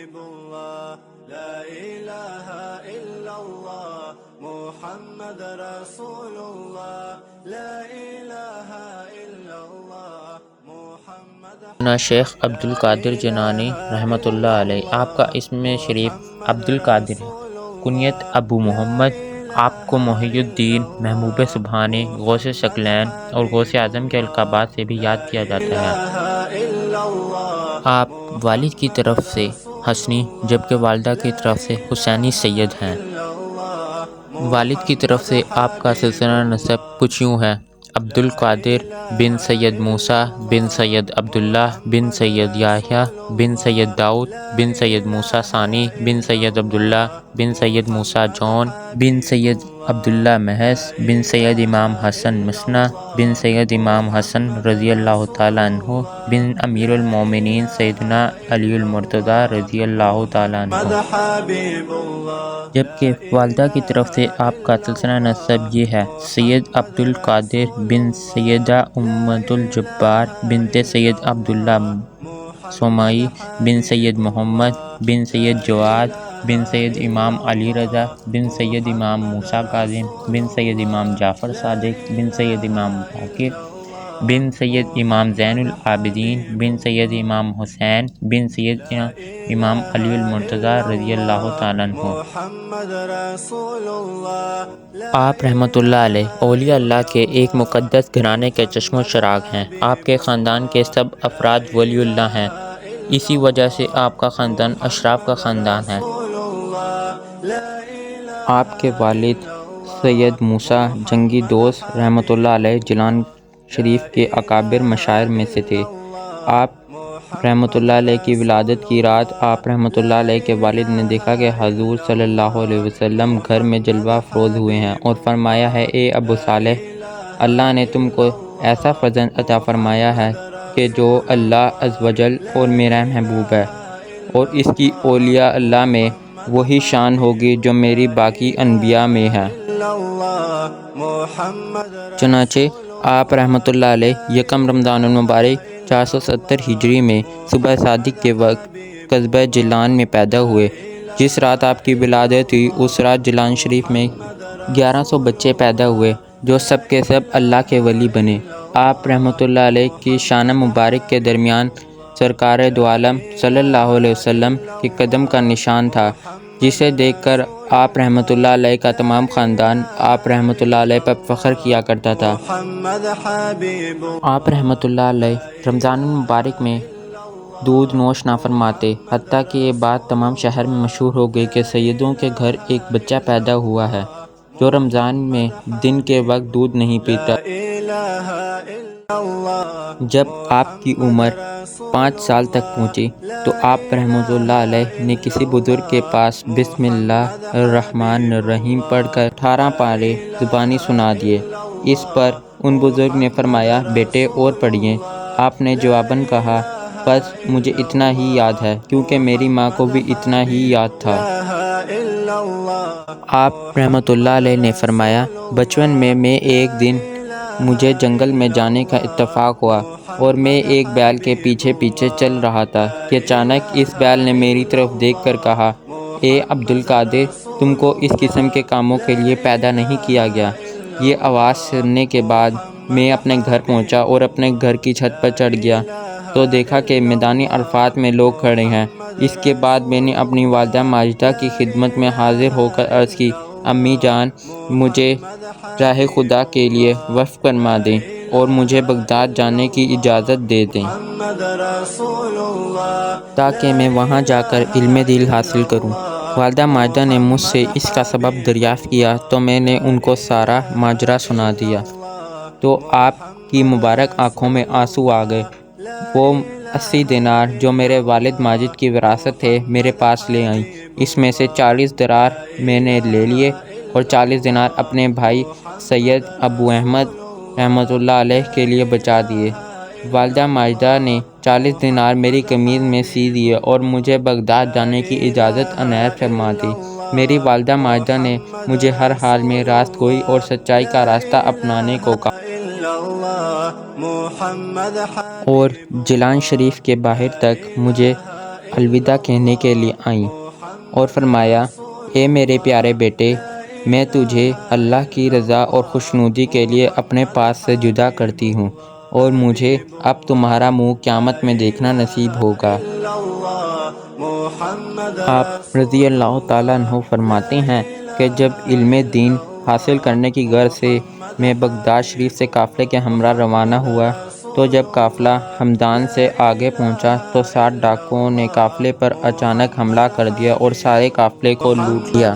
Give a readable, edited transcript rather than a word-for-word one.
حبيب الله لا إله إلا الله محمد رسول الله لا إله إلا الله محمد شیخ عبد القادر جیلانی رحمۃ اللہ علیہ، آپ کا اسم شریف عبد القادر ہے، کنیت ابو محمد۔ آپ کو محی الدین، محبوب سبحانی، غوث ثقلین اور غوث اعظم کے القابات سے بھی یاد کیا جاتا ہے۔ آپ والد کی طرف سے حسنی جبکہ والدہ کی طرف سے حسینی سید ہیں۔ والد کی طرف سے آپ کا سلسلہ نسب کچھ یوں ہے: عبد القادر بن سید موسیٰ بن سید عبداللہ بن سید یحییٰ بن سید داؤد بن سید موسیٰ ثانی بن سید عبداللہ بن سید موسیٰ جون بن سید عبداللہ محض بن سید امام حسن مسنہ بن سید امام حسن رضی اللہ تعالیٰ عنہ بن امیر المومنین سیدنا علی المرتضیٰ رضی اللہ تعالیٰ عنہ۔ جبکہ والدہ کی طرف سے آپ کا سلسلہ نسب یہ ہے: سید عبد القادر بن سیدہ امۃ الجبار بنت سید عبداللہ سومائی بن سید محمد بن سید جواد بن سید امام علی رضا بن سید امام موسیٰ کاظم بن سید امام جعفر صادق بن سید امام باقر بن سید امام زین العابدین بن سید امام حسین بن سید امام علی المرتضیٰ رضی اللہ تعالیٰ عنہ۔ آپ رحمۃ اللہ علیہ اولیاء اللہ کے ایک مقدس گھرانے کے چشم و چراغ ہیں۔ آپ کے خاندان کے سب افراد ولی اللہ ہیں، اسی وجہ سے آپ کا خاندان اشراف کا خاندان ہے۔ آپ کے والد سید موسیٰ جنگی دوست رحمۃ اللہ علیہ جیلان شریف کے اکابر مشاہیر میں سے تھے۔ آپ رحمۃ اللہ علیہ کی ولادت کی رات آپ رحمۃ اللہ علیہ کے والد نے دیکھا کہ حضور صلی اللہ علیہ وسلم گھر میں جلوہ افروز ہوئے ہیں اور فرمایا ہے: اے ابو صالح، اللہ نے تم کو ایسا فرزند عطا فرمایا ہے کہ جو اللہ عز و جل اور میرا محبوب ہے، اور اس کی اولیاء اللہ میں وہی شان ہوگی جو میری باقی انبیاء میں ہے۔ چنانچہ آپ رحمۃ اللہ علیہ یکم رمضان المبارک 470 ہجری میں صبح صادق کے وقت قصبہ جیلان میں پیدا ہوئے۔ جس رات آپ کی ولادت ہوئی اس رات جیلان شریف میں 1100 بچے پیدا ہوئے جو سب کے سب اللہ کے ولی بنے۔ آپ رحمۃ اللہ علیہ کی شانہ مبارک کے درمیان سرکار دو عالم صلی اللہ علیہ وسلم کے قدم کا نشان تھا، جسے دیکھ کر آپ رحمۃ اللہ علیہ کا تمام خاندان آپ رحمۃ اللہ علیہ پر فخر کیا کرتا تھا۔ آپ رحمۃ اللہ علیہ رمضان المبارک میں دودھ نوش نہ فرماتے، حتیٰ کہ یہ بات تمام شہر میں مشہور ہو گئی کہ سیدوں کے گھر ایک بچہ پیدا ہوا ہے جو رمضان میں دن کے وقت دودھ نہیں پیتا۔ جب آپ کی عمر 5 سال تک پہنچی تو آپ رحمۃ اللہ علیہ نے کسی بزرگ کے پاس بسم اللہ الرحمن الرحیم پڑھ کر 18 پارے زبانی سنا دیے۔ اس پر ان بزرگ نے فرمایا: بیٹے اور پڑھیے۔ آپ نے جواباً کہا: بس مجھے اتنا ہی یاد ہے، کیونکہ میری ماں کو بھی اتنا ہی یاد تھا۔ آپ رحمۃ اللہ علیہ نے فرمایا: بچپن میں ایک دن مجھے جنگل میں جانے کا اتفاق ہوا اور میں ایک بیل کے پیچھے پیچھے چل رہا تھا کہ اچانک اس بیل نے میری طرف دیکھ کر کہا: اے عبد القادر، تم کو اس قسم کے کاموں کے لیے پیدا نہیں کیا گیا۔ یہ آواز سننے کے بعد میں اپنے گھر پہنچا اور اپنے گھر کی چھت پر چڑھ گیا تو دیکھا کہ میدان عرفات میں لوگ کھڑے ہیں۔ اس کے بعد میں نے اپنی والدہ ماجدہ کی خدمت میں حاضر ہو کر عرض کی: امی جان، مجھے راہ خدا کے لیے وقف فرما دیں اور مجھے بغداد جانے کی اجازت دے دیں تاکہ میں وہاں جا کر علم دین حاصل کروں۔ والدہ ماجدہ نے مجھ سے اس کا سبب دریافت کیا تو میں نے ان کو سارا ماجرا سنا دیا تو آپ کی مبارک آنکھوں میں آنسو آ گئے۔ وہ 80 دینار جو میرے والد ماجد کی وراثت تھے میرے پاس لے آئیں۔ اس میں سے 40 دینار میں نے لے لیے اور 40 دینار اپنے بھائی سید ابو احمد رحمۃ اللہ علیہ کے لیے بچا دیے۔ والدہ ماجدہ نے 40 دینار میری قمیض میں سی دیے اور مجھے بغداد جانے کی اجازت عنایت فرما دی۔ میری والدہ ماجدہ نے مجھے ہر حال میں راست گوئی اور سچائی کا راستہ اپنانے کو کہا اور جیلان شریف کے باہر تک مجھے الوداع کہنے کے لیے آئیں اور فرمایا، اے میرے پیارے بیٹے، میں تجھے اللہ کی رضا اور خوشنودی کے لیے اپنے پاس سے جدا کرتی ہوں، اور مجھے اب تمہارا منہ قیامت میں دیکھنا نصیب ہوگا۔ آپ رضی اللہ تعالیٰ عنہ فرماتے ہیں کہ جب علم دین حاصل کرنے کی غرض سے میں بغداد شریف سے قافلے کے ہمراہ روانہ ہوا تو جب قافلہ ہمدان سے آگے پہنچا تو 60 ڈاکوؤں نے قافلے پر اچانک حملہ کر دیا اور سارے قافلے کو لوٹ لیا۔